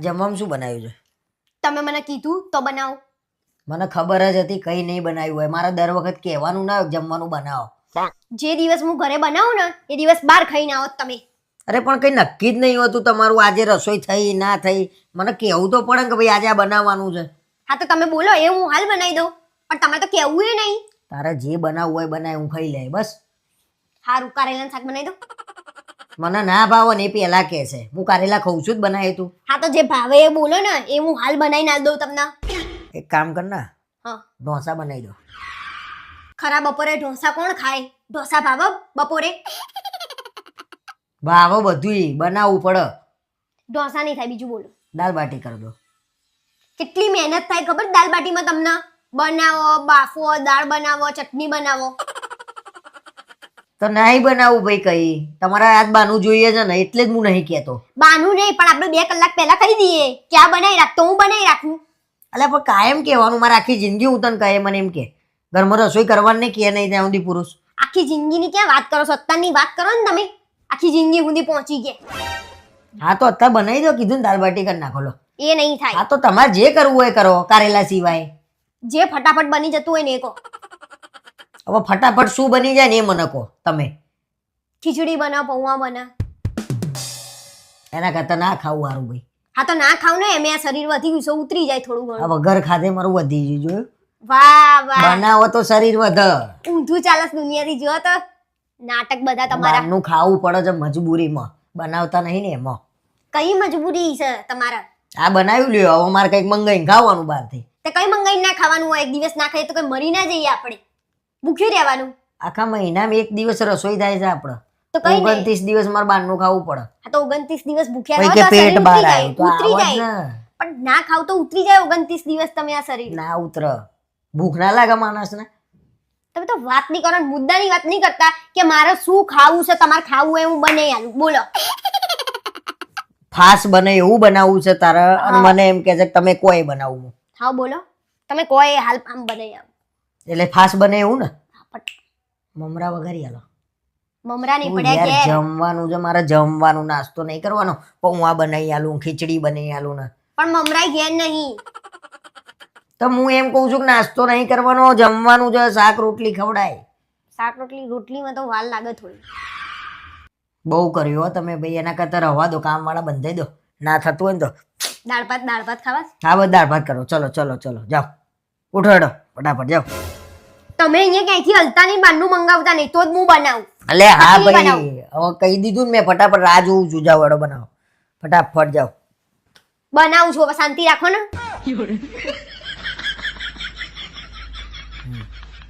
જમવામાં શું બનાવ્યું છે? તમે મને કીધું તો બનાવો. મને ખબર જ હતી કઈ નહીં બનાવ્યું હોય. મારે દર વખત કહેવાનું ના હોય જમવાનું બનાવો. જે દિવસ હું ઘરે બનાવું ને એ દિવસ બહાર ખાઈને આવો તમે. અરે પણ કઈ નક્કી જ નહીં હોતું તમારું આજે રસોઈ થઈ ના થઈ. મને કહેવું તો પડે ને કે ભાઈ આજે આ બનાવવાનું છે. હા તો તમે બોલો એ હું હાલ બનાવી દઉં, પણ તમે તો કહેવું એ નહીં. તારે જે બનાવવું હોય બનાય, હું ખાઈ લે બસ. હારું કારેલાનું શાક બનાવી દો. મને ના ભાવે ને એ પેલા કહે છે. હું કારેલા ખાઉં છું જ બનાવે તું. હા તો જે ભાવે એ બોલો ને, એ હું હાલ બનાવીને આલ દઉં તમને. એક કામ કર ના, હા ઢોસા બનાવી દો. ખરા બપોરે ઢોસા કોણ ખાય? ઢોસા ભાવે બપોરે? ભાવો બધું બનાવવું પડે. ઢોસા નહીં થાય, બીજું બોલો. દાળ બાટી કરી દો. કેટલી મહેનત થાય ખબર દાલ બાટીમાં તમને? બનાવો, બાફો, દાળ બનાવો, ચટણી બનાવો. તો નહીં બનાવું ભાઈ કઈ. તમારા હાથ બાનું જોઈએ છે ને એટલે જ હું નહીં કહેતો. બાનું નહીં, પણ આપણે 2 કલાક પહેલા કહી દઈએ ક્યાં બનાવી રાખ, તો હું બનાવી રાખું. અલ્યા પણ કાયમ કહેવાનું. મારે આખી જિંદગી હું તને કહે મને એમ કે ઘરમાં રસોઈ કરવાની નહીં કે નહીં ત્યાં સુધી પુરુષ. આખી જિંદગીની ક્યાં વાત કરો છો? અત્યારની વાત કરો ને તમે. આખી જિંદગી સુધી પહોંચી ગયા. હા તો અત્યારે બનાવી દો. કીધું ને દાળ બાટી કરી નાખો લો. એ નહીં થાય. હા તો તમારે જે કરવું હોય કરો, કારેલા સિવાય. જે ફટાફટ બની જતું હોય ને એ કહો. હવે ફટાફટ શું બની જાય ને એ મને કહો તમે. ખીચડી બનાવ, પૌવા બનાવ. એના કરતા ના ખાવું સારું ભાઈ. હા તો ના ખાવ ને, એમ આ શરીર વધી ગયું છે, ઉતરી જાય થોડું ઘણું. આ વગર ખાધે મારું વધી ગયું જોયું. વાહ વાહ, બનાવો તો શરીર વધે. ઊંધું ચાલસ દુનિયાથી જો તો. નાટક બધા તમારા. બહારનું ખાવું પડે છે મજબૂરીમાં, બનાવતા નહીં ને એમાં. કઈ મજબૂરી છે તમારા? આ બનાવી લ્યો, હવે મારે કઈક મંગાઈને ખાવાનું બહારથી. તે કઈ મંગાઈને ના ખાવાનું હોય? એક દિવસ ના ખાઈએ તો કઈ મરી ના જઈએ આપણે? ભૂખ્યું રહેવાનું. આખા મહિનામાં એક દિવસ રસોઈ થાય છે આપણે. તો કઈ નહીં. 29 દિવસ મારે બહારનું ખાવું પડે. હા તો 29 દિવસ ભૂખ્યા ભાઈ રહો કે તો શરીર પેટ બહાર ઉતરી જાય, આવ્યું તો ઉતરી આવા જ જાય. ને. પણ ના ખાવ તો ઉતરી જાય 29 દિવસ તમે આ શરીર. ના ઉતર. ભૂખ ના લાગે માણસને? તમે તો વાત નહીં કરો, મુદ્દાની વાત નહીં કરતા કે મારે શું ખાવું છે, તમારે ખાવું હોય હું બનાવી આલું. બોલો. ફાસ બને એવું બનાવવું છે તારે અને મને એમ કે છે કે તમે કોઈ બનાવવું. હા બોલો. તમે કોઈ હાલ આમ બનાવી આવો. એટલે ફાસ બને એવું ને? ફટ. મમરા વઘારી આલો. મમરા નહીં તું પડ્યા યાર કે. જમવાનું છે મારે, જમવાનું. નાસ્તો નહીં કરવાનો. પૌવા બનાવી આલું, ખીચડી બનાવી આલું ને. પણ મમરા ઘેર નહીં. તો હું એમ કહું છું કે નાસ્તો નહીં કરવાનો, જમવાનું છે. શાક રોટલી ખવડાય. શાક રોટલીમાં તો વાર લાગે થોડી. બહુ કર્યું હો તમે ભાઈ. એના કરતા રવા દો, કામ વાળા બંધાઈ દો. ના થતું હોય ને તો દાળ ભાત ખાવા? હા બસ દાળ ભાત કરો. ચલો ચલો ચલો જાઓ, ઉઠો હેડો ફટાફટ જાઓ. તમે અહીંયા ક્યાંયથી હલતા નહીં, બહારનું મંગાવતા નહીં, તો જ હું બનાવું. અલે હા આટલી ભાઈ, બનાવું. હવે કહી દીધું ને મેં. ફટાફટ રાહ જોઉં છું. જાઓ હેડો બનાવો ફટાફટ જાઓ. બનાવું છું, હવે શાંતિ રાખો ને.